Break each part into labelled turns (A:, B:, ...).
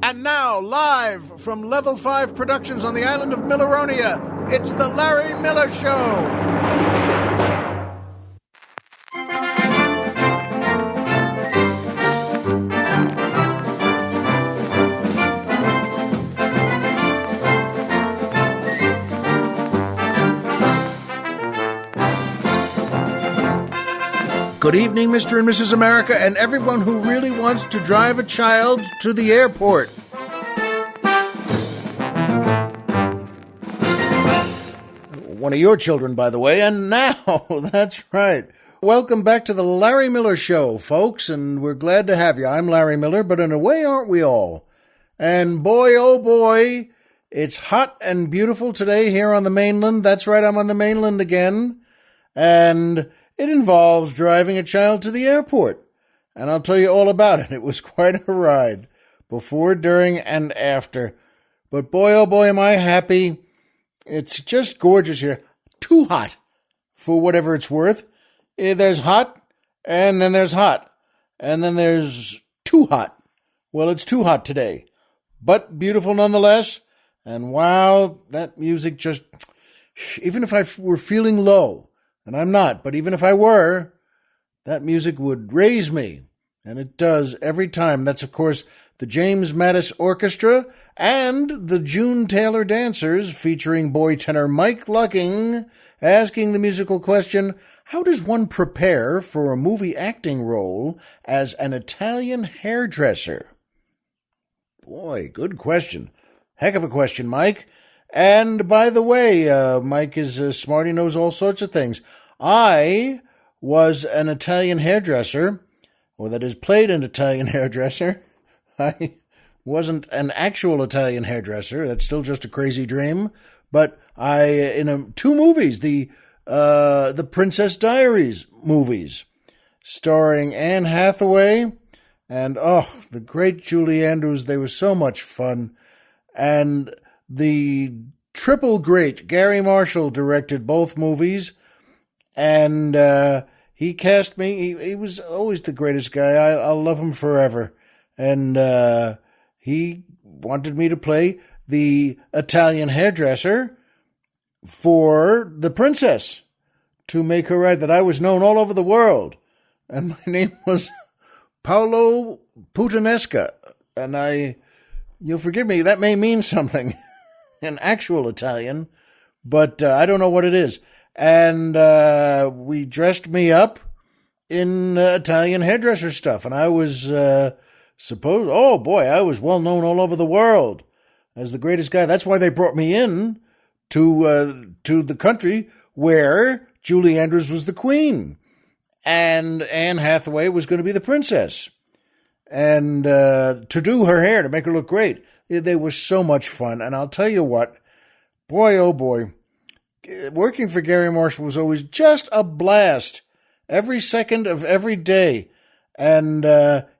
A: And now, live from Level 5 Productions on the island of Milleronia, it's The Larry Miller Show. Good evening, Mr. and Mrs. America, and everyone who really wants to drive a child to the airport. One of your children, by the way, and now, that's right. Welcome back to the Larry Miller Show, folks, and we're glad to have you. I'm Larry Miller, but in a way, aren't we all? And boy, oh boy, it's hot and beautiful today here on the mainland. That's right, I'm on the mainland again, and it involves driving a child to the airport, and I'll tell you all about it. It was quite a ride, before, during, and after. But boy, oh boy, am I happy. It's just gorgeous here. Too hot, for whatever it's worth. There's hot, and then there's hot, and then there's too hot. Well, it's too hot today, but beautiful nonetheless. And wow, that music just, even if I were feeling low, and I'm not, but even if I were, that music would raise me. And it does every time. That's, of course, the James Mattis Orchestra and the June Taylor Dancers, featuring boy tenor Mike Lucking, asking the musical question, how does one prepare for a movie acting role as an Italian hairdresser? Boy, good question. Heck of a question, Mike. And by the way, Mike is smart. He knows all sorts of things. I was an Italian hairdresser, or that is, played an Italian hairdresser. I wasn't an actual Italian hairdresser. That's still just a crazy dream. But I, in two movies, the Princess Diaries movies, starring Anne Hathaway and, the great Julie Andrews. They were so much fun. And the triple great Gary Marshall directed both movies, and he cast me. He was always the greatest guy. I'll love him forever. And he wanted me to play the Italian hairdresser for the princess, to make her right, that I was known all over the world. And my name was Paolo Puttanesca. And you'll forgive me, that may mean something in actual Italian, but I don't know what it is. And we dressed me up in Italian hairdresser stuff, and I was I was well known all over the world as the greatest guy. That's why they brought me in to the country where Julie Andrews was the queen, and Anne Hathaway was going to be the princess, and to do her hair, to make her look great. They were so much fun, and I'll tell you what, boy, oh boy, working for Gary Marshall was always just a blast, every second of every day. And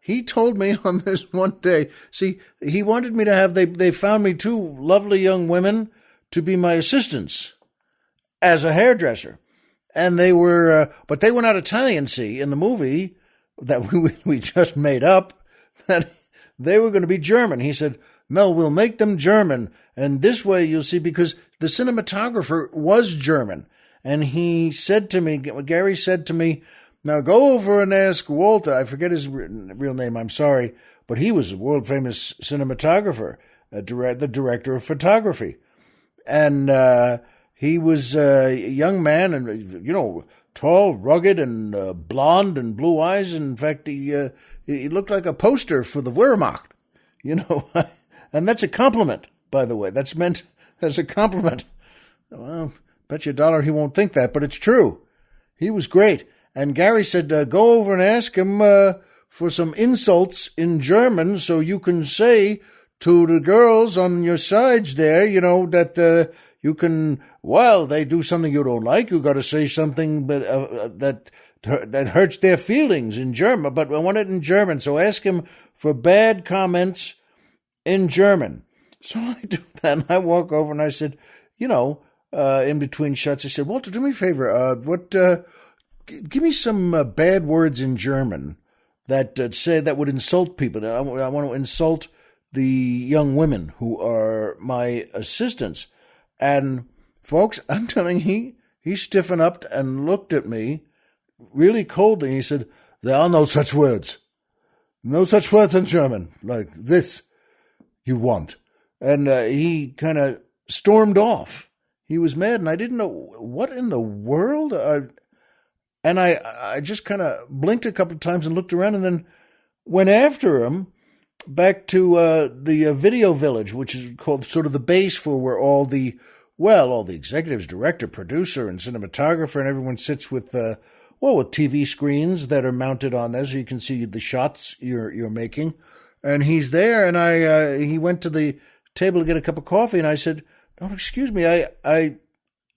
A: he told me on this one day, see, he wanted me to have, they found me two lovely young women to be my assistants as a hairdresser. And they were, but they were not Italian, see, in the movie that we just made up, that they were going to be German. He said, Mel, we'll make them German. And this way, you'll see, because the cinematographer was German. And he said to me, Gary said to me, now go over and ask Walter. I forget his real name, I'm sorry. But he was a world-famous cinematographer, the director of photography. And he was a young man and, tall, rugged, and blonde and blue eyes. In fact, he looked like a poster for the Wehrmacht, And that's a compliment, by the way. That's meant as a compliment. Well, bet you $1 he won't think that, but it's true. He was great. And Gary said, go over and ask him for some insults in German so you can say to the girls on your sides there, that you can, while they do something you don't like, you got to say something that hurts their feelings in German. But I want it in German, so ask him for bad comments in German. So I do that, and I walk over and I said, in between shots, I said, Walter, do me a favor, give me some bad words in German that would insult people. I want to insult the young women who are my assistants. And folks, I'm telling you, he stiffened up and looked at me really coldly. He said, "There are no such words. No such words in German like this you want." And he kind of stormed off. He was mad, and I didn't know what in the world. And I just kind of blinked a couple of times and looked around, and then went after him back to the Video Village, which is called sort of the base for where all the executives, director, producer, and cinematographer, and everyone sits with with TV screens that are mounted on there, so you can see the shots you're making. And he's there, and he went to the table to get a cup of coffee, and I said, "Oh, excuse me, I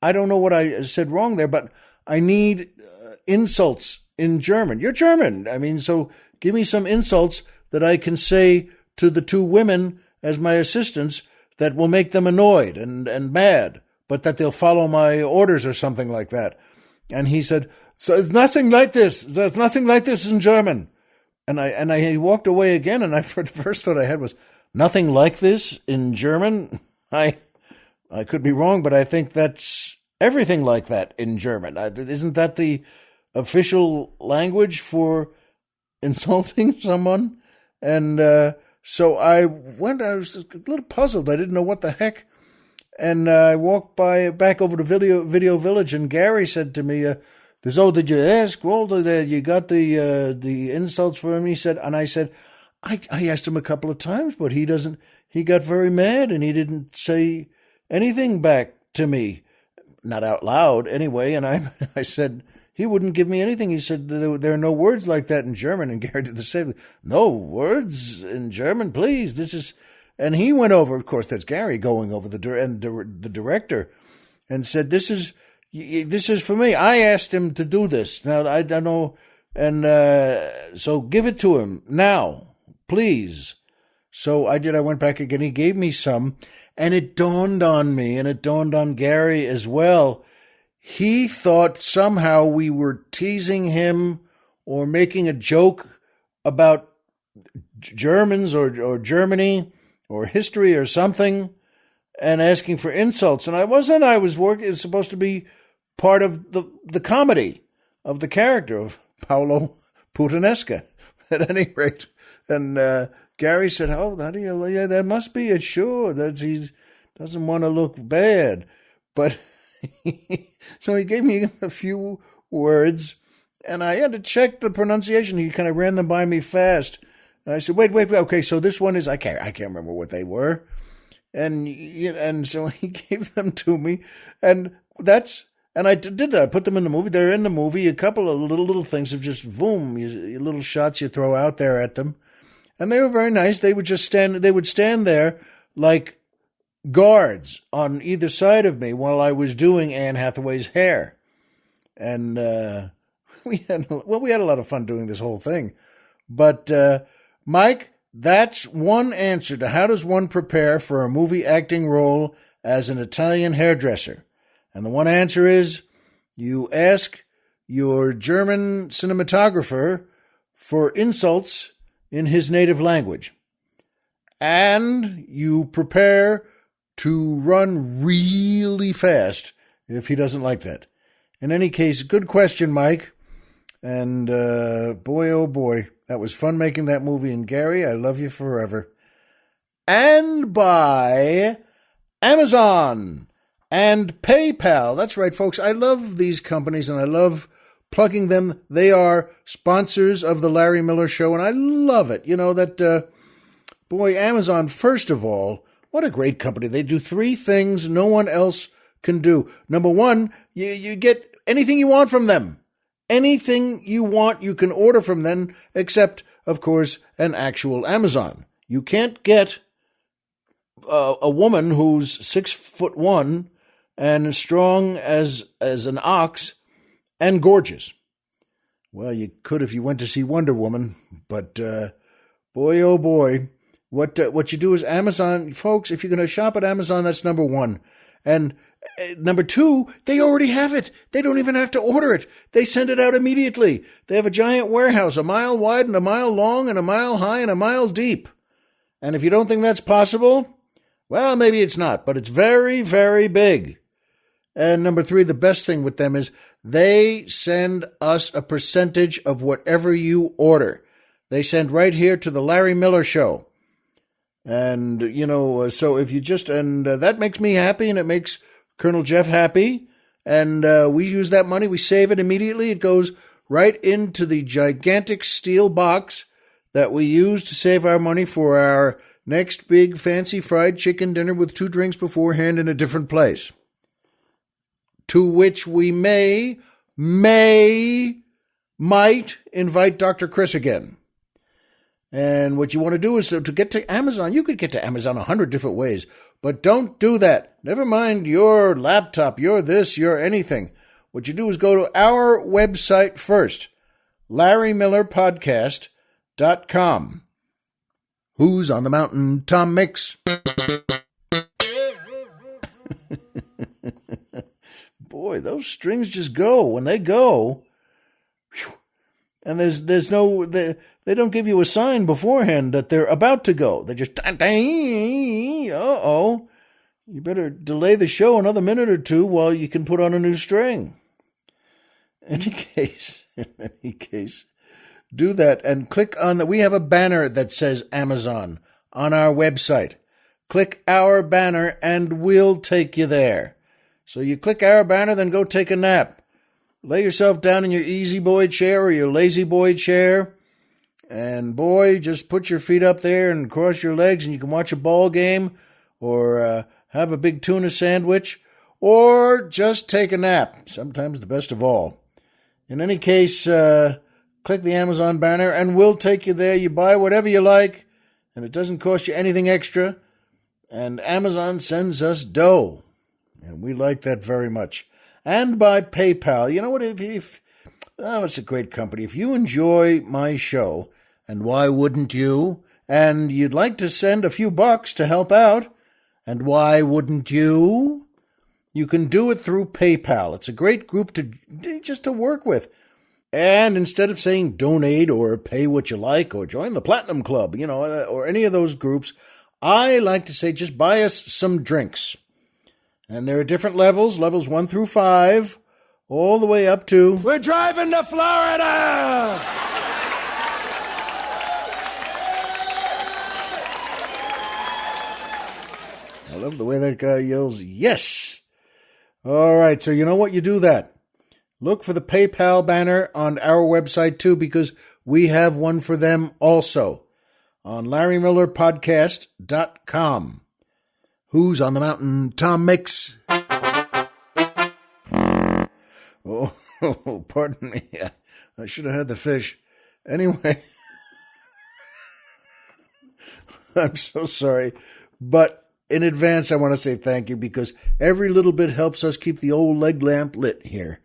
A: don't know what I said wrong there, but I need insults in German. You're German, I mean, so give me some insults that I can say to the two women as my assistants that will make them annoyed and mad, but that they'll follow my orders or something like that." And he said, "So it's nothing like this. There's nothing like this in German." And he walked away again, and the first thought I had was, nothing like this in German? I could be wrong, but I think that's everything like that in German. Isn't that the official language for insulting someone? And so I was a little puzzled. I didn't know what the heck. And I walked back over to Video Village, and Gary said to me, did you ask Walter you got the insults for him? He said, and I said, I asked him a couple of times, but he got very mad, and he didn't say anything back to me, not out loud anyway. And I said, he wouldn't give me anything. He said, there are no words like that in German. And Gary did the same. No words in German, please. And he went over, of course, that's Gary going over the director, and said, this is for me. I asked him to do this. Now, I don't know. And so give it to him now, please. So I did. I went back again. He gave me some, and it dawned on me, and it dawned on Gary as well. He thought somehow we were teasing him or making a joke about Germans or Germany or history or something, and asking for insults. And I wasn't. I was working. It's supposed to be part of the comedy of the character of Paolo Puttanesca, at any rate. And Gary said, "Oh, that must be it. Sure, that he doesn't want to look bad." But so he gave me a few words, and I had to check the pronunciation. He kind of ran them by me fast. And I said, wait, okay, so this one is, I can't remember what they were. And so he gave them to me, and I did that. I put them in the movie. They're in the movie. A couple of little things of just boom, little shots you throw out there at them. And they were very nice. They would stand there like guards on either side of me while I was doing Anne Hathaway's hair. And we had a lot of fun doing this whole thing. But Mike, that's one answer to how does one prepare for a movie acting role as an Italian hairdresser. And the one answer is you ask your German cinematographer for insults in his native language. And you prepare to run really fast if he doesn't like that. In any case, good question, Mike. And boy, oh boy, that was fun making that movie. And Gary, I love you forever. And by Amazon and PayPal. That's right, folks. I love these companies, and I love plugging them. They are sponsors of the Larry Miller Show, and I love it. You know that, Amazon, first of all, what a great company. They do three things no one else can do. Number one, you get anything you want from them. Anything you want, you can order from them, except, of course, an actual Amazon. You can't get a woman who's 6'1" and strong as an ox and gorgeous. Well, you could if you went to see Wonder Woman, but boy, oh boy, what you do is Amazon, folks. If you're going to shop at Amazon, that's number one, and number two, they already have it. They don't even have to order it. They send it out immediately. They have a giant warehouse, a mile wide and a mile long and a mile high and a mile deep. And if you don't think that's possible, well, maybe it's not, but it's very, very big. And number 3, the best thing with them is they send us a percentage of whatever you order. They send right here to the Larry Miller Show. And, so if you that makes me happy and it makes Colonel Jeff happy. And we use that money. We save it immediately. It goes right into the gigantic steel box that we use to save our money for our next big fancy fried chicken dinner with 2 drinks beforehand in a different place. To which we might invite Dr. Chris again. And what you want to do is to get to Amazon. You could get to Amazon 100 different ways, but don't do that. Never mind your laptop, your this, your anything. What you do is go to our website first, LarryMillerPodcast.com. Who's on the mountain? Tom Mix. Boy, those strings just go. When they go, whew, and there's no, they don't give you a sign beforehand that they're about to go. They just, uh-oh. You better delay the show another minute or 2 while you can put on a new string. In any case, do that and click on we have a banner that says Amazon on our website. Click our banner and we'll take you there. So you click our banner, then go take a nap. Lay yourself down in your easy boy chair or your lazy boy chair. And boy, just put your feet up there and cross your legs and you can watch a ball game or have a big tuna sandwich or just take a nap. Sometimes the best of all. In any case, click the Amazon banner and we'll take you there. You buy whatever you like and it doesn't cost you anything extra. And Amazon sends us dough. And we like that very much. And by PayPal. You know what? It's a great company. If you enjoy my show, and why wouldn't you? And you'd like to send a few bucks to help out, and why wouldn't you? You can do it through PayPal. It's a great group to work with. And instead of saying donate or pay what you like or join the Platinum Club, or any of those groups, I like to say just buy us some drinks. And there are different levels 1 through 5, all the way up to... We're driving to Florida! I love the way that guy yells, yes! All right, so you know what? You do that. Look for the PayPal banner on our website, too, because we have one for them also on LarryMillerPodcast.com. Who's on the mountain? Tom Mix. Oh, pardon me. I should have had the fish. Anyway, I'm so sorry. But in advance, I want to say thank you because every little bit helps us keep the old leg lamp lit here.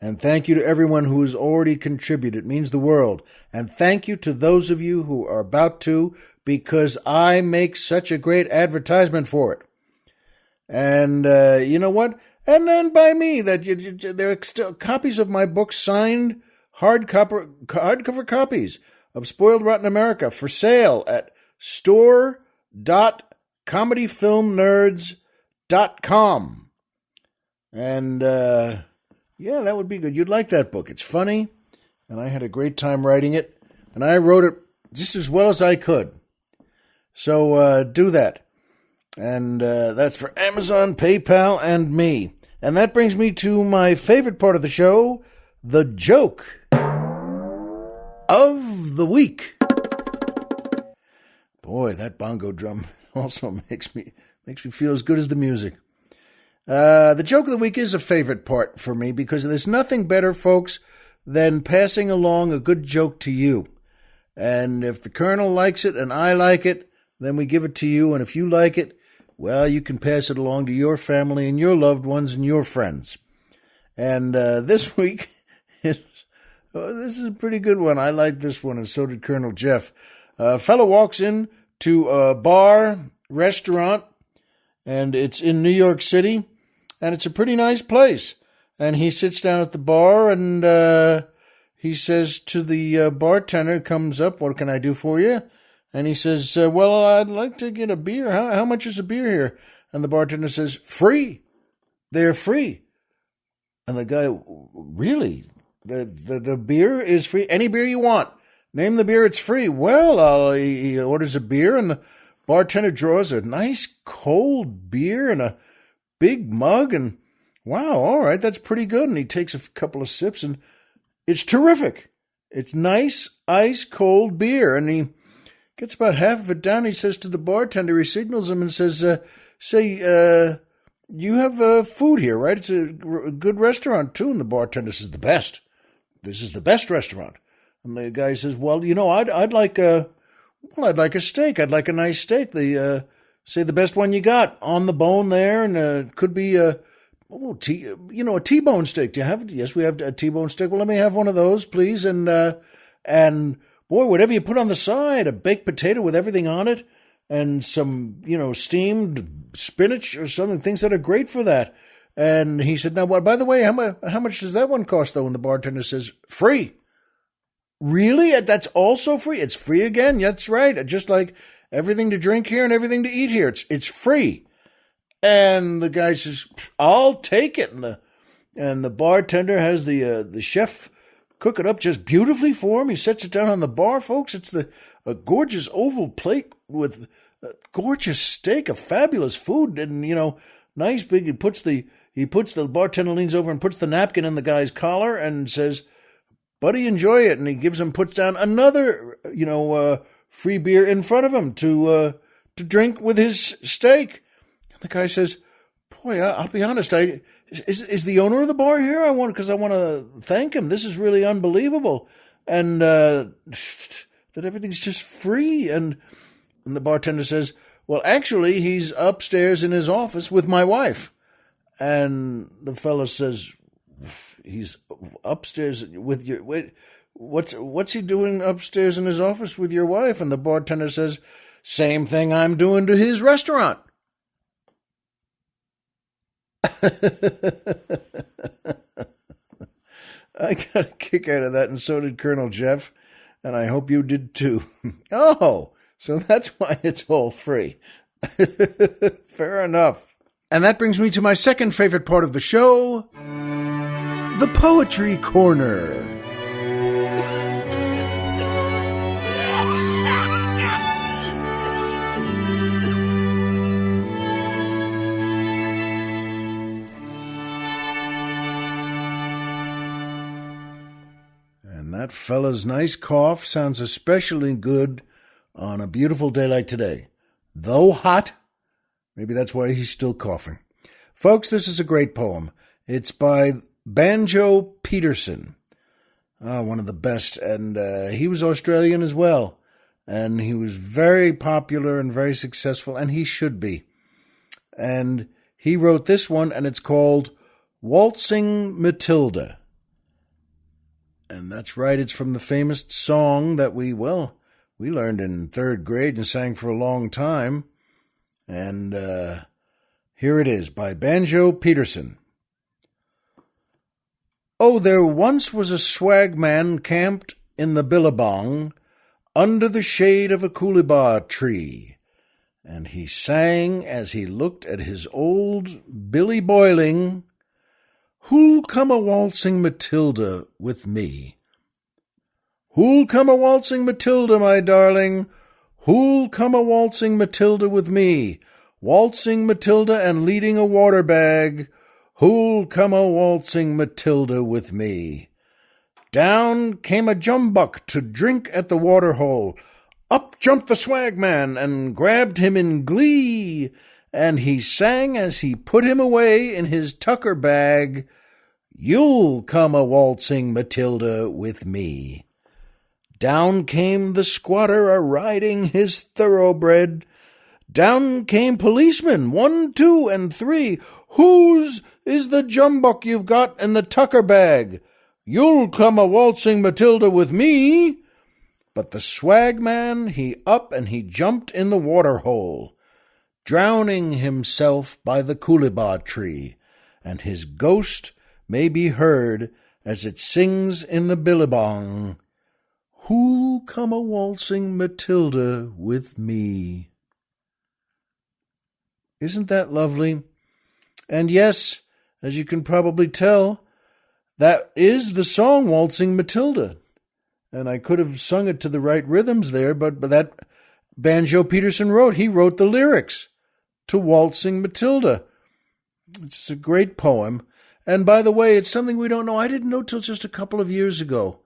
A: And thank you to everyone who has already contributed. It means the world. And thank you to those of you who are about to, because I make such a great advertisement for it. And you know what? And then by me, there are still copies of my book, signed hardcover copies of Spoiled Rotten America for sale at store.comedyfilmnerds.com. And yeah, that would be good. You'd like that book. It's funny, and I had a great time writing it, and I wrote it just as well as I could. So do that. And that's for Amazon, PayPal, and me. And that brings me to my favorite part of the show, the joke of the week. Boy, that bongo drum also makes me feel as good as the music. The joke of the week is a favorite part for me because there's nothing better, folks, than passing along a good joke to you. And if the Colonel likes it and I like it, then we give it to you. And if you like it, well, you can pass it along to your family and your loved ones and your friends. And this week, this is a pretty good one. I like this one, and so did Colonel Jeff. A fellow walks in to a bar, restaurant, and it's in New York City, and it's a pretty nice place. And he sits down at the bar, and he says to the bartender, comes up, "What can I do for you?" And he says, well, I'd like to get a beer. How much is a beer here? And the bartender says, free. They're free. And the guy, really? The beer is free? Any beer you want. Name the beer, it's free. Well, he orders a beer, and the bartender draws a nice cold beer in a big mug, and wow, all right, that's pretty good. And he takes a couple of sips, and it's terrific. It's nice, ice cold beer. And he gets about half of it down. He says to the bartender, he signals him and says, you have food here, right? It's a good restaurant, too. And the bartender says, the best. This is the best restaurant. And the guy says, well, I'd like a steak. I'd like a nice steak. Say the best one you got on the bone there, and it could be a T-bone steak. Do you have it? Yes, we have a T-bone steak. Well, let me have one of those, please. And boy, whatever you put on the side, a baked potato with everything on it, and some, steamed spinach or something, things that are great for that. And he said, now, by the way, how much does that one cost, though? And the bartender says, free. Really? That's also free? It's free again? That's right. Just like everything to drink here and everything to eat here. It's free. And the guy says, I'll take it. And the bartender has the chef cook it up just beautifully for him. He sets it down on the bar, folks. It's a gorgeous oval plate with a gorgeous steak, a fabulous food, and nice big. He puts the bartender leans over and puts the napkin in the guy's collar and says, buddy, enjoy it. And he puts down another, free beer in front of him to drink with his steak. And the guy says, boy, I'll be honest, is the owner of the bar here? Because I want to thank him. This is really unbelievable. And that everything's just free. And the bartender says, well, actually, he's upstairs in his office with my wife. And the fellow says, he's upstairs with your, wait, what's he doing upstairs in his office with your wife? And the bartender says, same thing I'm doing to his restaurant. I got a kick out of that, and so did Colonel Jeff, and I hope you did too. Oh, so that's why it's all free. Fair enough. And that brings me to my second favorite part of the show, the Poetry Corner. And that fella's nice cough sounds especially good on a beautiful day like today. Though hot, maybe that's why he's still coughing. Folks, this is a great poem. It's by Banjo Peterson. One of the best. And he was Australian as well. And he was very popular and very successful, and he should be. And he wrote this one, and it's called Waltzing Matilda. And that's right, it's from the famous song that we learned in third grade and sang for a long time. And here it is, by Banjo Peterson. Oh, there once was a swagman camped in the Billabong under the shade of a coolibah tree, and he sang as he looked at his old Billy Boiling, who'll come a waltzing Matilda with me? Who'll come a waltzing Matilda, my darling? Who'll come a waltzing Matilda with me? Waltzing Matilda and leading a water bag. Who'll come a waltzing Matilda with me? Down came a jumbuck to drink at the water hole. Up jumped the swagman and grabbed him in glee, and he sang as he put him away in his tucker bag, you'll come a waltzing Matilda with me. Down came the squatter a-riding his thoroughbred. Down came policemen, 1, 2, and 3. Whose is the jumbuck you've got in the tucker bag? You'll come a waltzing Matilda with me. But the swagman, he up and he jumped in the water hole, drowning himself by the coolibah tree, and his ghost may be heard as it sings in the billabong. Who'll come a waltzing Matilda with me? Isn't that lovely? And yes, as you can probably tell, that is the song Waltzing Matilda. And I could have sung it to the right rhythms there, but that Banjo Peterson wrote. He wrote the lyrics to Waltzing Matilda. It's a great poem. And by the way, it's something we don't know. I didn't know till just a couple of years ago.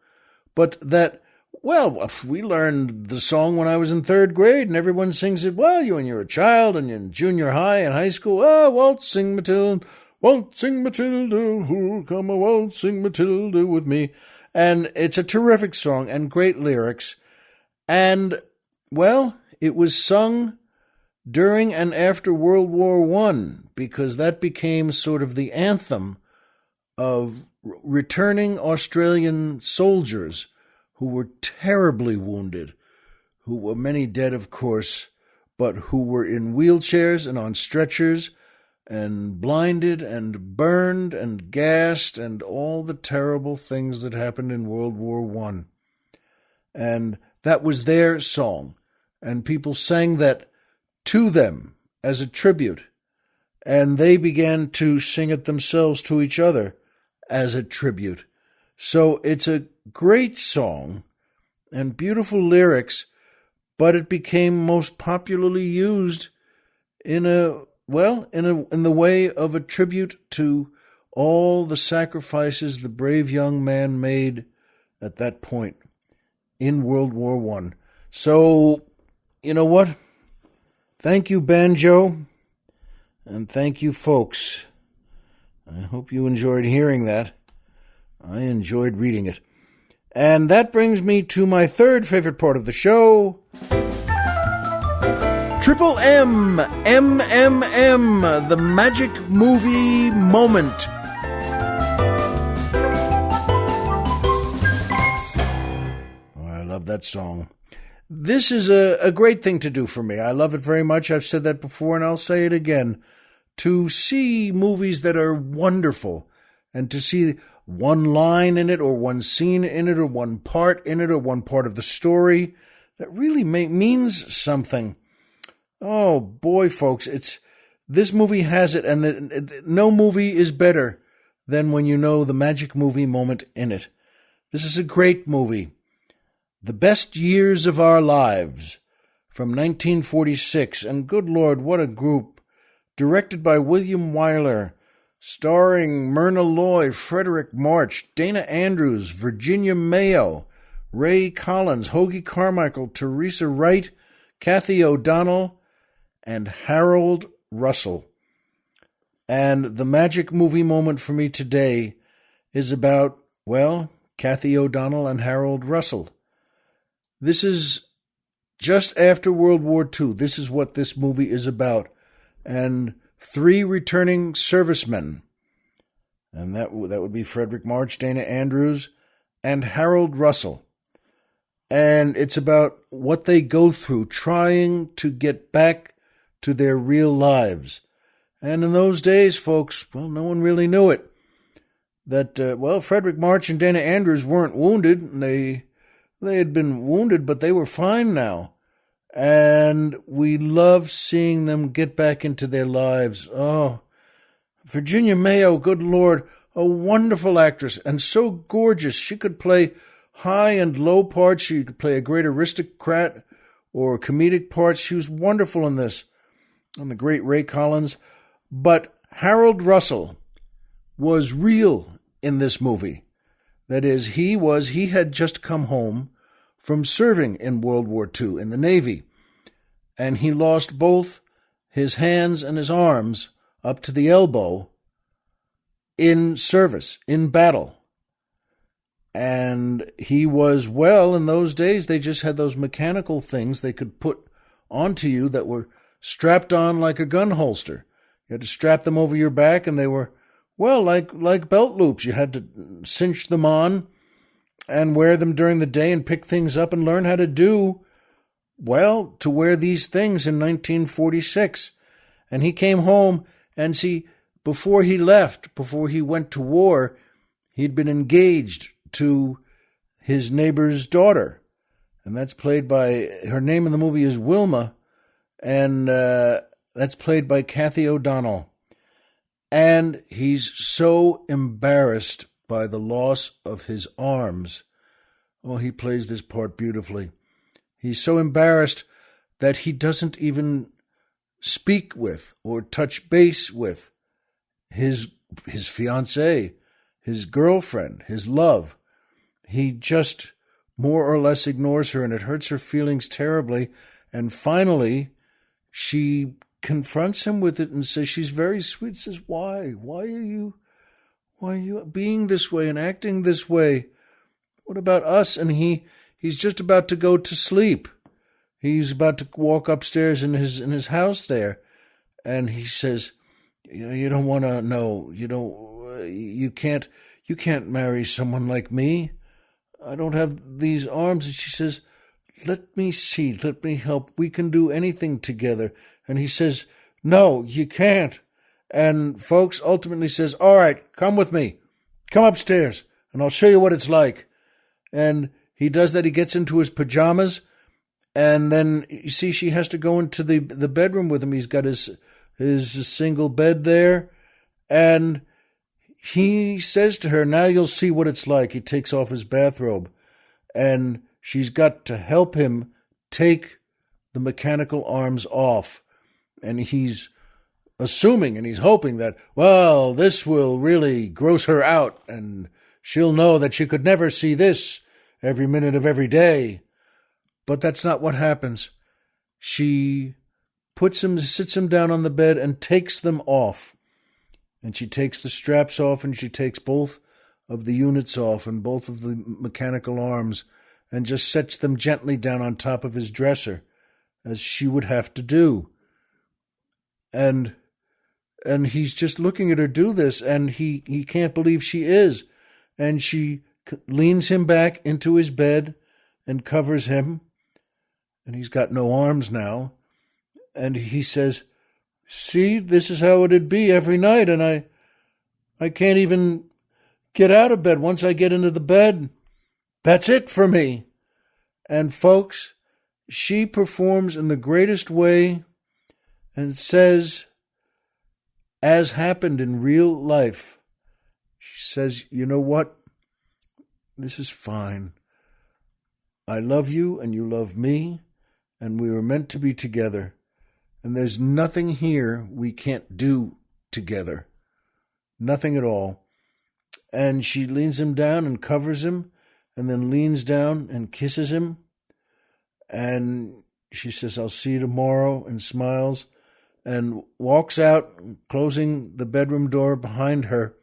A: But that, well, we learned the song when I was in third grade, and everyone sings it. Well, when you're a child and you're in junior high and high school. Waltzing Matilda, who'll come a waltzing Matilda with me. And it's a terrific song and great lyrics. And, well, it was sung during and after World War I, because that became sort of the anthem of returning Australian soldiers who were terribly wounded, who were many dead, of course, but who were in wheelchairs and on stretchers and blinded and burned and gassed and all the terrible things that happened in World War I. And that was their song. And people sang that to them as a tribute. And they began to sing it themselves to each other as a tribute. So it's a great song and beautiful lyrics, but it became most popularly used in the way of a tribute to all the sacrifices the brave young man made at that point in World War I. So, you know what? Thank you, Banjo, and thank you, folks. I hope you enjoyed hearing that. I enjoyed reading it. And that brings me to my third favorite part of the show. Triple M, MMM, the magic movie moment. Oh, I love that song. This is a great thing to do for me. I love it very much. I've said that before, and I'll say it again. To see movies that are wonderful, and to see one line in it, or one scene in it, or one part in it, or one part of the story that really means something. Oh boy, folks, this movie has it, and no movie is better than when you know the magic movie moment in it. This is a great movie. The Best Years of Our Lives from 1946, and good Lord, what a group. Directed by William Wyler, starring Myrna Loy, Frederick March, Dana Andrews, Virginia Mayo, Ray Collins, Hoagie Carmichael, Teresa Wright, Kathy O'Donnell, and Harold Russell. And the magic movie moment for me today is about, well, Kathy O'Donnell and Harold Russell. This is just after World War II. This is what this movie is about. And 3 returning servicemen. And that would be Frederick March, Dana Andrews, and Harold Russell. And it's about what they go through trying to get back to their real lives. And in those days, folks, well, no one really knew it. That, Frederick March and Dana Andrews weren't wounded. And they had been wounded, but they were fine now. And we love seeing them get back into their lives. Oh, Virginia Mayo, good Lord, a wonderful actress and so gorgeous. She could play high and low parts. She could play a great aristocrat or comedic parts. She was wonderful in this. And the great Ray Collins. But Harold Russell was real in this movie. That is, he had just come home from serving in World War II in the Navy. And he lost both his hands and his arms up to the elbow in service, in battle. And he was, well, in those days, they just had those mechanical things they could put onto you that were strapped on like a gun holster. You had to strap them over your back, and they were, well, like belt loops. You had to cinch them on and wear them during the day and pick things up and learn how to to wear these things in 1946. And he came home, and see, before he went to war, he'd been engaged to his neighbor's daughter. and that's played by, her name in the movie is Wilma, and that's played by Kathy O'Donnell. And he's so embarrassed by the loss of his arms. Oh, he plays this part beautifully. He's so embarrassed that he doesn't even speak with or touch base with his fiancée, his girlfriend, his love. He just more or less ignores her, and it hurts her feelings terribly. And finally, she confronts him with it and says, she's very sweet, says, why are you being this way and acting this way? What about us? And he's just about to go to sleep. He's about to walk upstairs in his house there, and he says, you don't want to know, you can't marry someone like me. I don't have these arms. And she says, let me see, let me help. We can do anything together. And he says, no, you can't. And folks ultimately says, all right, come with me. Come upstairs, and I'll show you what it's like. And he does that. He gets into his pajamas, and then you see she has to go into the bedroom with him. He's got his single bed there, and he says to her, now you'll see what it's like. He takes off his bathrobe, and she's got to help him take the mechanical arms off. And he's assuming and he's hoping that, well, this will really gross her out, and she'll know that she could never see this every minute of every day. But that's not what happens. She sits him down on the bed and takes them off. And she takes the straps off, and she takes both of the units off and both of the mechanical arms, and just sets them gently down on top of his dresser, as she would have to do. And he's just looking at her do this, and he can't believe she is. And she leans him back into his bed and covers him, and he's got no arms now. And he says, see, this is how it'd be every night, and I can't even get out of bed once I get into the bed. That's it for me. And folks, she performs in the greatest way and says, as happened in real life, she says, you know what? This is fine. I love you and you love me, and we were meant to be together. And there's nothing here we can't do together. Nothing at all. And she leans him down and covers him, and then leans down and kisses him. And she says, I'll see you tomorrow, and smiles, and walks out, closing the bedroom door behind her.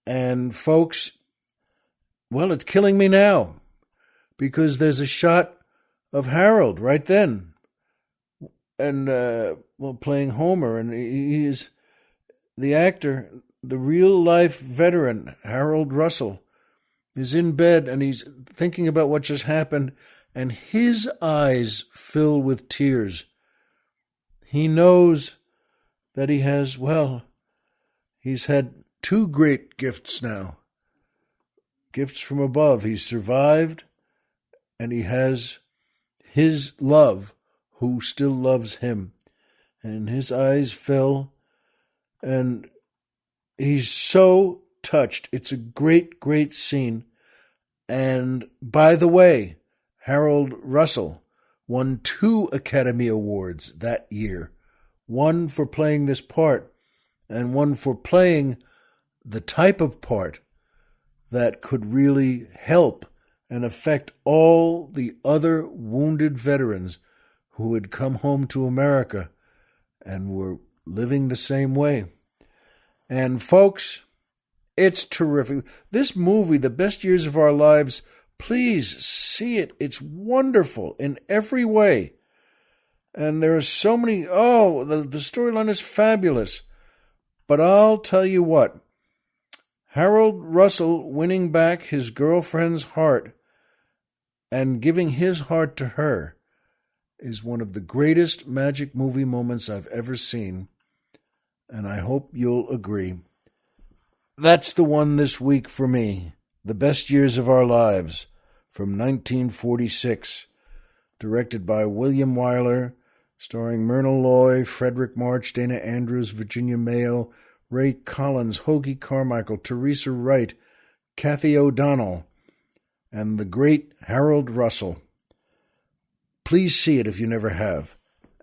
A: And folks, well, it's killing me now, because there's a shot of Harold right then, and playing Homer, and he is the actor, the real-life veteran, Harold Russell, is in bed, and he's thinking about what just happened, and his eyes fill with tears. He knows that he's had two great gifts now. Gifts from above. He's survived, and he has his love, who still loves him. And his eyes fill, and he's so touched. It's a great, great scene. And by the way, Harold Russell won 2 Academy Awards that year. One for playing this part, and one for playing the type of part that could really help and affect all the other wounded veterans who had come home to America and were living the same way. And folks, it's terrific. This movie, The Best Years of Our Lives, please see it. It's wonderful in every way. And there are so many, the storyline is fabulous. But I'll tell you what, Harold Russell winning back his girlfriend's heart and giving his heart to her is one of the greatest magic movie moments I've ever seen. And I hope you'll agree. That's the one this week for me. The Best Years of Our Lives. from 1946, directed by William Wyler, starring Myrna Loy, Frederick March, Dana Andrews, Virginia Mayo, Ray Collins, Hoagie Carmichael, Teresa Wright, Kathy O'Donnell, and the great Harold Russell. Please see it if you never have,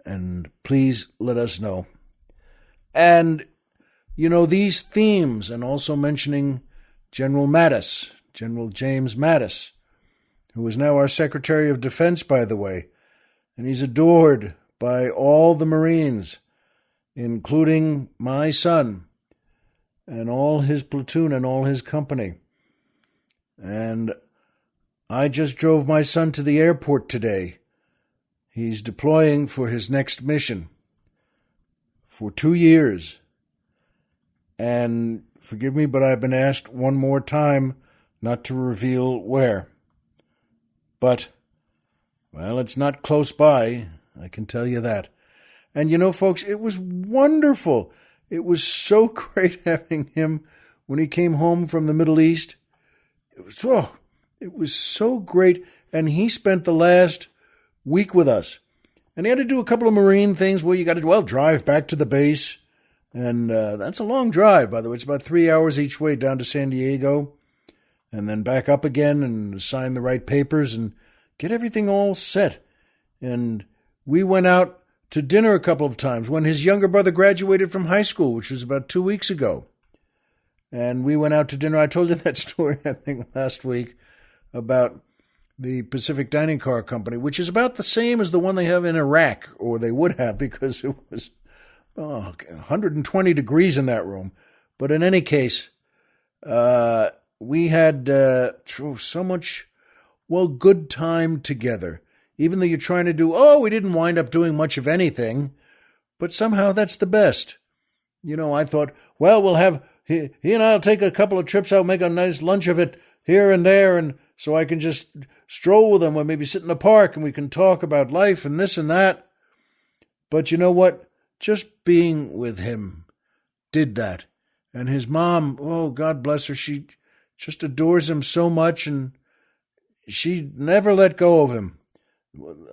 A: and please let us know. And, these themes, and also mentioning General Mattis, General James Mattis, who is now our Secretary of Defense, by the way, and he's adored by all the Marines, including my son, and all his platoon and all his company. And I just drove my son to the airport today. He's deploying for his next mission for 2 years. And forgive me, but I've been asked one more time not to reveal where. But, well, it's not close by, I can tell you that. And folks, it was wonderful. It was so great having him when he came home from the Middle East. It was so great. And he spent the last week with us. And he had to do a couple of Marine things where you got to, drive back to the base. And that's a long drive, by the way. It's about 3 hours each way down to San Diego. And then back up again and sign the right papers and get everything all set. And we went out to dinner a couple of times when his younger brother graduated from high school, which was about 2 weeks ago. And we went out to dinner. I told you that story, I think, last week about the Pacific Dining Car Company, which is about the same as the one they have in Iraq, or they would have, because it was 120 degrees in that room. But in any case, we had so much, good time together. Even though you're trying to do, we didn't wind up doing much of anything, but somehow that's the best. I thought, we'll have, he and I'll take a couple of trips out, make a nice lunch of it here and there, and so I can just stroll with him or maybe sit in the park and we can talk about life and this and that. But you know what? Just being with him did that. And his mom, God bless her, she just adores him so much, and she never let go of him.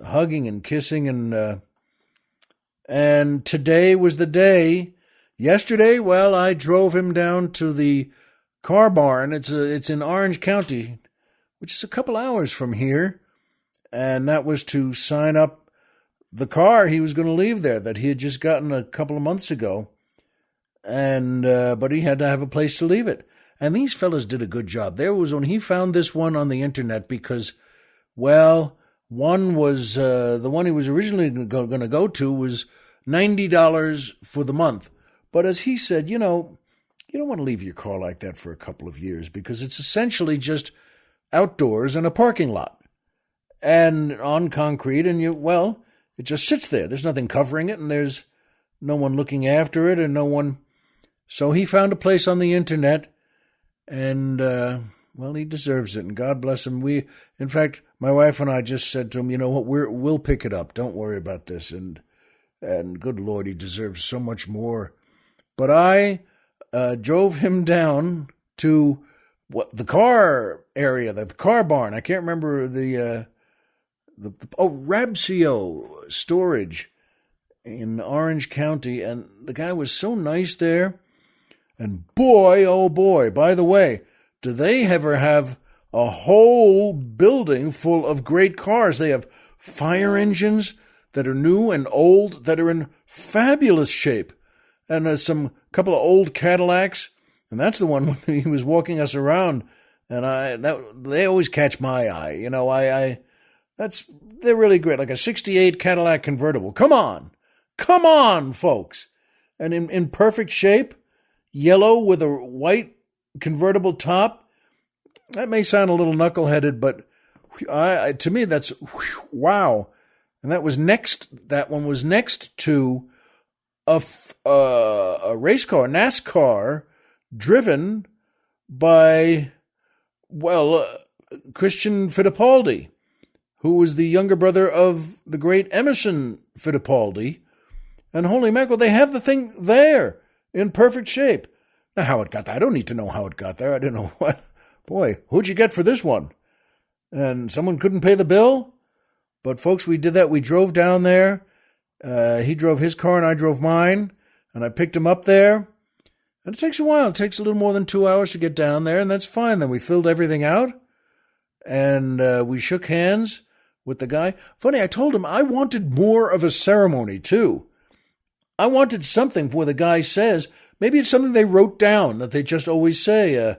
A: Hugging and kissing, and today was the day. Yesterday, I drove him down to the car barn. It's in Orange County, which is a couple hours from here, and that was to sign up the car he was going to leave there that he had just gotten a couple of months ago, and but he had to have a place to leave it. And these fellas did a good job. There was he found this one on the internet because, one was, the one he was originally going to go to was $90 for the month. But as he said, you don't want to leave your car like that for a couple of years because it's essentially just outdoors in a parking lot and on concrete, and it just sits there. There's nothing covering it, and there's no one looking after it, and no one. So he found a place on the internet, and he deserves it, and God bless him. In fact, my wife and I just said to him, you know what, we'll pick it up. Don't worry about this. And good Lord, he deserves so much more. But I drove him down to the car area, the car barn. I can't remember the Rabsio storage in Orange County, and the guy was so nice there. And boy, oh boy, by the way, do they ever have a whole building full of great cars. They have fire engines that are new and old that are in fabulous shape. And some couple of old Cadillacs. And that's the one when he was walking us around. And they always catch my eye. They're really great. Like a 68 Cadillac convertible. Come on, folks. And in perfect shape, yellow with a white convertible top. That may sound a little knuckleheaded, but to me, that's wow. And that one was next to a race car, NASCAR, driven by, Christian Fittipaldi, who was the younger brother of the great Emerson Fittipaldi. And holy mackerel, they have the thing there in perfect shape. Now, how it got there, I don't need to know how it got there. I don't know what. Boy, who'd you get for this one? and someone couldn't pay the bill. But folks, we did that. We drove down there. He drove his car and I drove mine, and I picked him up there. And it takes a while. It takes a little more than 2 hours to get down there, and that's fine. Then we filled everything out, and we shook hands with the guy. Funny, I told him I wanted more of a ceremony, too. I wanted something where the guy says, maybe it's something they wrote down that they just always say,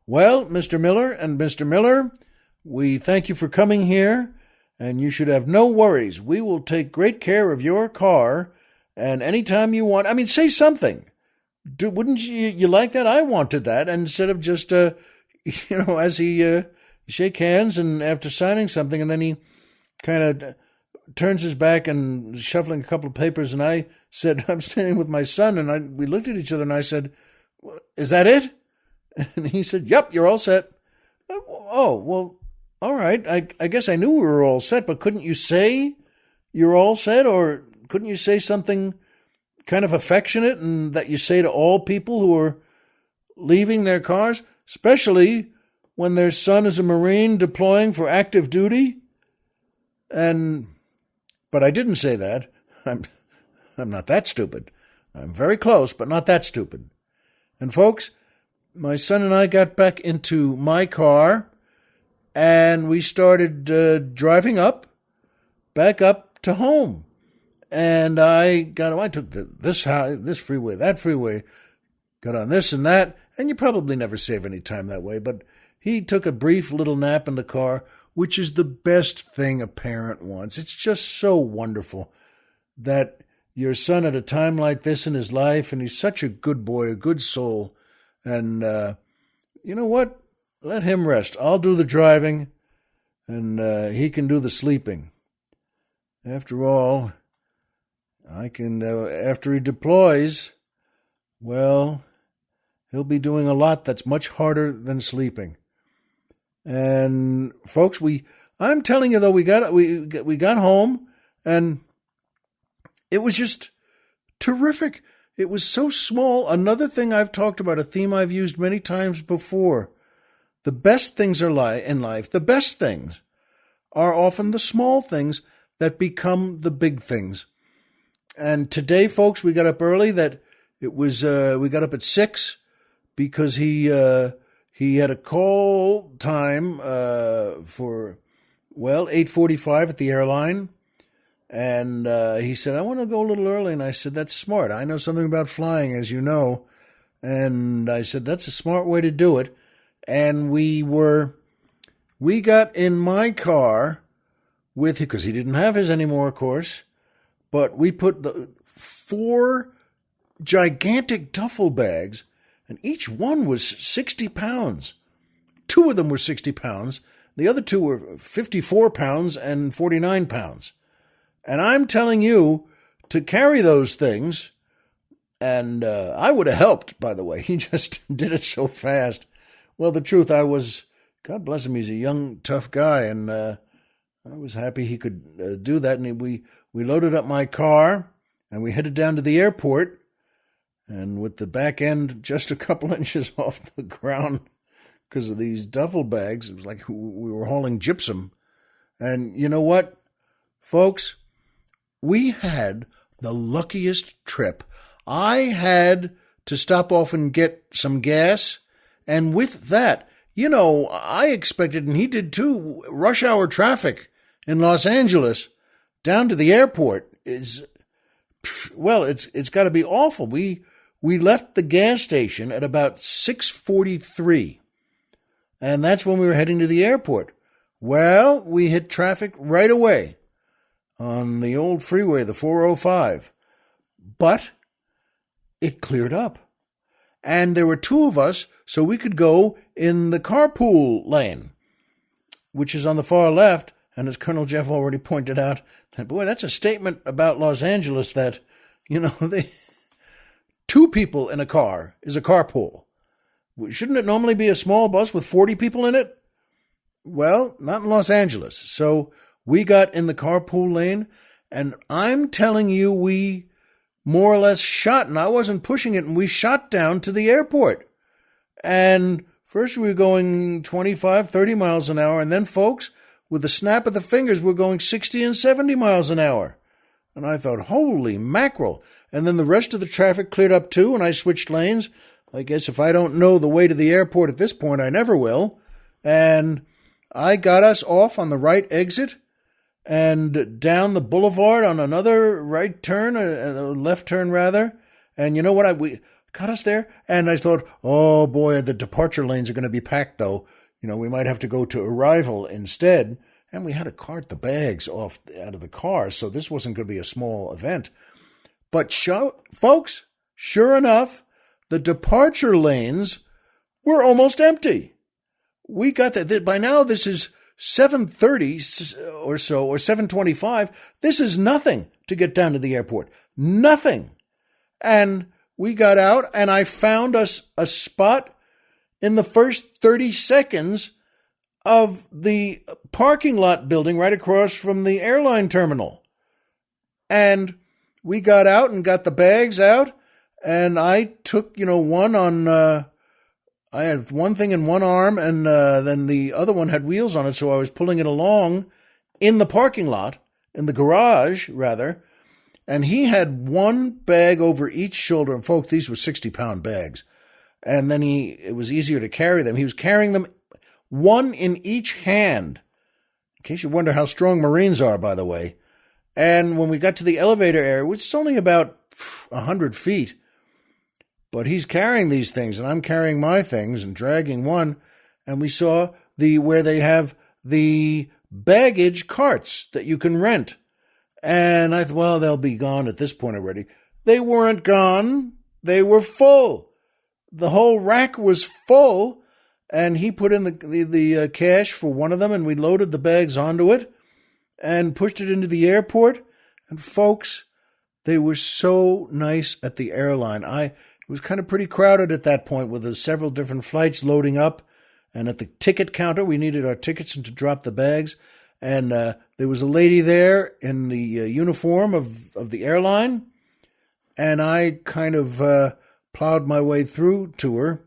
A: well, Mr. Miller and Mr. Miller, we thank you for coming here, and you should have no worries. We will take great care of your car, and anytime you want, I mean, say something. Wouldn't you like that? I wanted that, instead of just, as he shake hands and after signing something, and then he kind of turns his back and shuffling a couple of papers, and I said, I'm standing with my son, and we looked at each other, and I said, is that it? And he said, yep, you're all set. Oh, well, all right. I guess I knew we were all set, but couldn't you say you're all set, or couldn't you say something kind of affectionate and that you say to all people who are leaving their cars, especially when their son is a Marine deploying for active duty? But I didn't say that. I'm not that stupid. I'm very close, but not that stupid. And folks, my son and I got back into my car, and we started driving back up to home. And I took this freeway, that freeway, got on this and that, and you probably never save any time that way, but he took a brief little nap in the car, which is the best thing a parent wants. It's just so wonderful that your son at a time like this in his life, and he's such a good boy, a good soul, and you know what? Let him rest. I'll do the driving, and he can do the sleeping. After all, I can, after he deploys, well, he'll be doing a lot that's much harder than sleeping. And folks, I'm telling you though, we got home, and it was just terrific. It was so small. Another thing I've talked about, a theme I've used many times before. The best things in life, the best things are often the small things that become the big things. And today, folks, we got up early. We got up at 6 because he had a call time for 8:45 at the airline, and he said, I want to go a little early. And I said, that's smart. I know something about flying, as you know. And I said, that's a smart way to do it. And we got in my car with him, because he didn't have his anymore, of course. But we put the 4 gigantic duffel bags, and each one was 60 pounds. 2 of them were 60 pounds. The other 2 were 54 pounds and 49 pounds. And I'm telling you, to carry those things, and I would have helped, by the way. He just did it so fast. Well, the truth, God bless him, he's a young, tough guy, and I was happy he could do that. And we loaded up my car, and we headed down to the airport, and with the back end just a couple inches off the ground because of these duffel bags, it was like we were hauling gypsum. And you know what, folks? We had the luckiest trip. I had to stop off and get some gas, and with that, I expected, and he did too, rush hour traffic in Los Angeles down to the airport is, it's got to be awful. We left the gas station at about 6:43, and that's when we were heading to the airport. Well, we hit traffic right away on the old freeway, the 405, but it cleared up. And there were 2 of us, so we could go in the carpool lane, which is on the far left. And as Colonel Jeff already pointed out, boy, that's a statement about Los Angeles that, 2 people in a car is a carpool. Shouldn't it normally be a small bus with 40 people in it? Well, not in Los Angeles. So we got in the carpool lane, and I'm telling you, we more or less shot, and I wasn't pushing it, and we shot down to the airport. And First we were going 25, 30 miles an hour, and then, folks, with the snap of the fingers, we're going 60 and 70 miles an hour. And I thought, holy mackerel. And then the rest of the traffic cleared up too, and I switched lanes. I guess if I don't know the way to the airport at this point, I never will. And I got us off on the right exit and down the boulevard on another right turn, a left turn rather. And you know what? We got us there, and I thought, oh boy, the departure lanes are going to be packed though. We might have to go to arrival instead. And we had to cart the bags off out of the car, so this wasn't going to be a small event. But folks, sure enough, the departure lanes were almost empty. We got that. By now, this is 7:30 or so, or 7:25. This is nothing to get down to the airport. Nothing. And we got out, and I found us a spot in the first 30 seconds of the parking lot building right across from the airline terminal. And we got out and got the bags out, and I took, one on, I had one thing in one arm, and then the other one had wheels on it, so I was pulling it along in the parking lot, in the garage, rather, and he had one bag over each shoulder, and folks, these were 60-pound bags, and then it was easier to carry them. He was carrying them one in each hand, in case you wonder how strong Marines are, by the way. And when we got to the elevator area, which is only about 100 feet, but he's carrying these things, and I'm carrying my things and dragging one, and we saw where they have the baggage carts that you can rent. And I thought, well, they'll be gone at this point already. They weren't gone. They were full. The whole rack was full. And he put in the cash for one of them, and we loaded the bags onto it and pushed it into the airport. And folks, they were so nice at the airline. It was kind of pretty crowded at that point with the several different flights loading up. And at the ticket counter, we needed our tickets and to drop the bags. And there was a lady there in the uniform of the airline. And I kind of plowed my way through to her.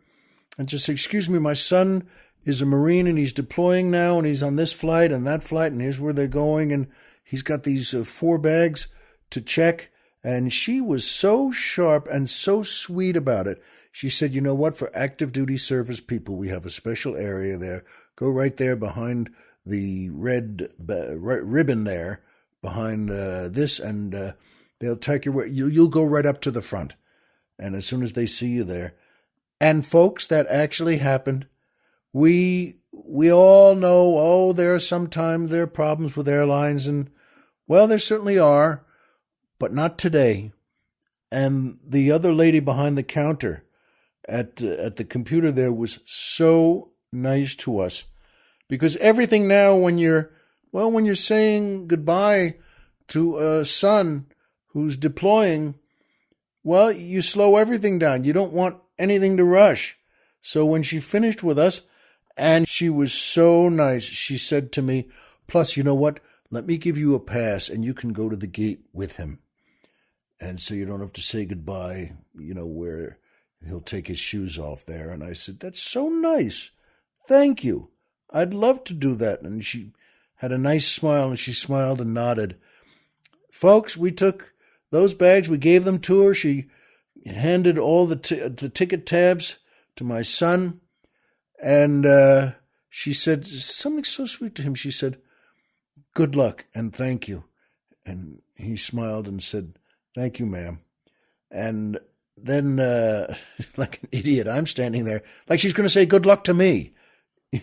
A: And just, excuse me, my son is a Marine and he's deploying now and he's on this flight and that flight and here's where they're going and he's got these 4 bags to check. And she was so sharp and so sweet about it. She said, you know what, for active duty service people, we have a special area there. Go right there behind the red ribbon there, behind this, and they'll take you, you'll go right up to the front. And as soon as they see you there, and folks, that actually happened. We all know, there are problems with airlines, and well, there certainly are, but not today. And the other lady behind the counter at the computer there was so nice to us, because everything now when you're saying goodbye to a son who's deploying, well, you slow everything down. You don't want anything to rush. So when she finished with us, and she was so nice, she said to me, plus, you know what? Let me give you a pass and you can go to the gate with him. And so you don't have to say goodbye, where he'll take his shoes off there. And I said, that's so nice. Thank you. I'd love to do that. And she had a nice smile, and she smiled and nodded. Folks, we took those bags, we gave them to her. She handed all the ticket tabs to my son, and she said something so sweet to him. She said, good luck and thank you. And he smiled and said, thank you, ma'am. And then, like an idiot, I'm standing there, like she's going to say good luck to me.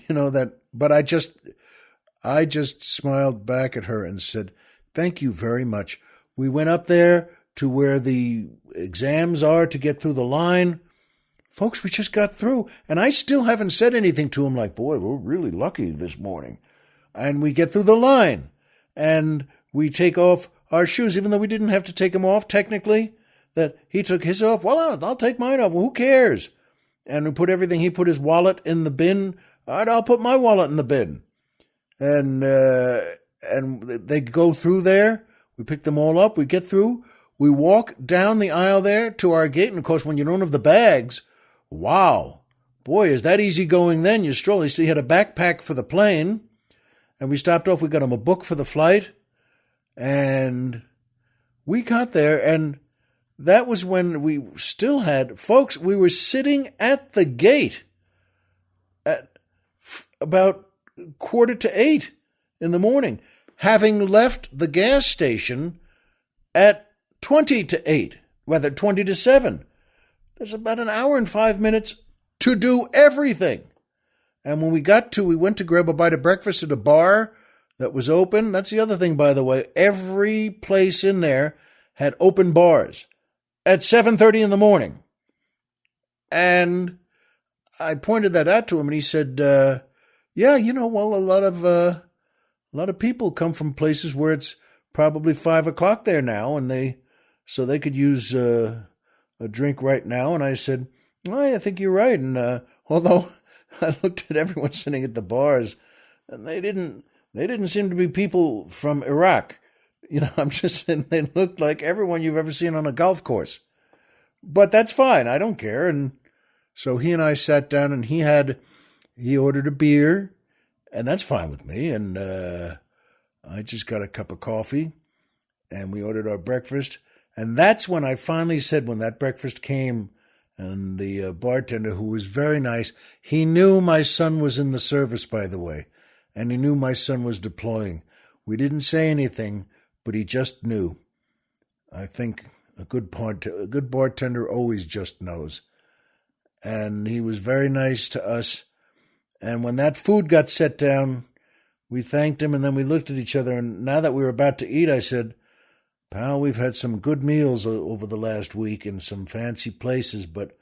A: But I just smiled back at her and said, thank you very much. We went up there to where the exams are to get through the line. Folks, we just got through, and I still haven't said anything to him like, boy, we're really lucky this morning. And we get through the line, and we take off our shoes, even though we didn't have to take them off technically, that he took his off. Well, I'll take mine off. Well, who cares? And we put everything, he put his wallet in the bin. All right, I'll put my wallet in the bin. And they go through there. We pick them all up. We get through. We walk down the aisle there to our gate. And, of course, when you don't have the bags, wow, boy, is that easy going then. You stroll. He had a backpack for the plane, and we stopped off. We got him a book for the flight, and we got there, and that was when we still had, folks, we were sitting at the gate at about 7:45 in the morning, having left the gas station at 7:20, rather 7:20. That's about an hour and 5 minutes to do everything. And when we went to grab a bite of breakfast at a bar that was open. That's the other thing, by the way. Every place in there had open bars at 7:30 in the morning. And I pointed that out to him, and he said, yeah, well, a lot of people come from places where it's probably 5 o'clock there now, and so they could use a drink right now. And I said, I think you're right. And although I looked at everyone sitting at the bars, and they didn't seem to be people from Iraq. I'm just saying they looked like everyone you've ever seen on a golf course. But that's fine. I don't care. And so he and I sat down, and he ordered a beer, and that's fine with me. And I just got a cup of coffee, and we ordered our breakfast. And that's when I finally said, when that breakfast came, and the bartender, who was very nice, he knew my son was in the service, by the way, and he knew my son was deploying. We didn't say anything, but he just knew. I think a good bartender always just knows. And he was very nice to us. And when that food got set down, we thanked him, and then we looked at each other. And now that we were about to eat, I said, pal, we've had some good meals over the last week in some fancy places, but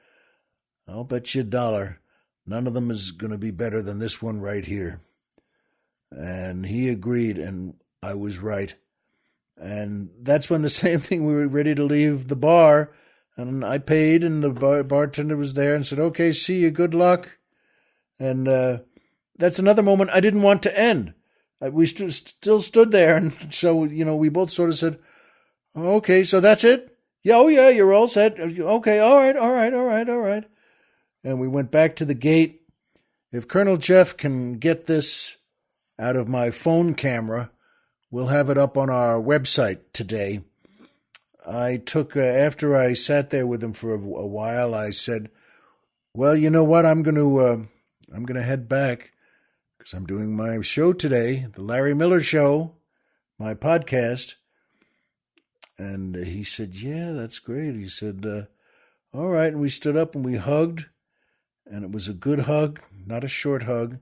A: I'll bet you $1, none of them is going to be better than this one right here. And he agreed, and I was right. And that's when the same thing, we were ready to leave the bar, and I paid, and the bartender was there and said, okay, see you, good luck. And that's another moment I didn't want to end. We still stood there, and so, we both sort of said, okay, so that's it? Yeah, oh yeah, you're all set. Okay, all right. And we went back to the gate. If Colonel Jeff can get this out of my phone camera, we'll have it up on our website today. I took, after I sat there with him for a while, I said, well, you know what, I'm going to head back, because I'm doing my show today, The Larry Miller Show, my podcast. And he said, yeah, that's great. He said, all right. And we stood up and we hugged. And it was a good hug, not a short hug.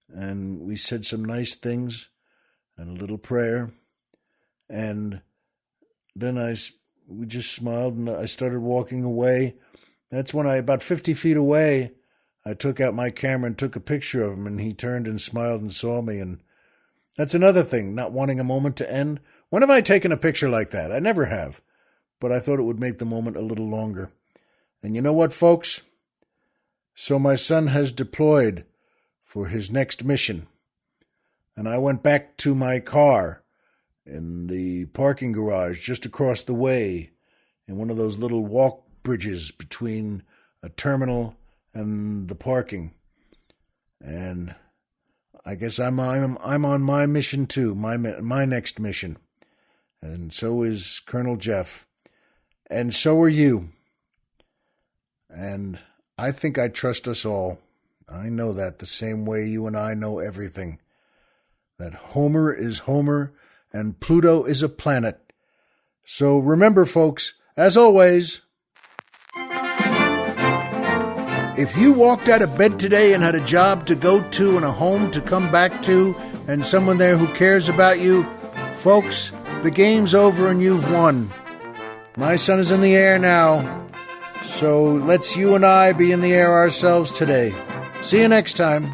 A: And we said some nice things and a little prayer. And then we just smiled, and I started walking away. That's when about 50 feet away, I took out my camera and took a picture of him. And he turned and smiled and saw me. And that's another thing, not wanting a moment to end. When have I taken a picture like that? I never have, but I thought it would make the moment a little longer. And you know what, folks? So my son has deployed for his next mission. And I went back to my car in the parking garage just across the way, in one of those little walk bridges between a terminal and the parking. And I guess I'm on my mission too, my next mission. And so is Colonel Jeff. And so are you. And I think I trust us all. I know that the same way you and I know everything. That Homer is Homer and Pluto is a planet. So remember, folks, as always, if you walked out of bed today and had a job to go to and a home to come back to and someone there who cares about you, folks, the game's over and you've won. My son is in the air now, so let's you and I be in the air ourselves today. See you next time.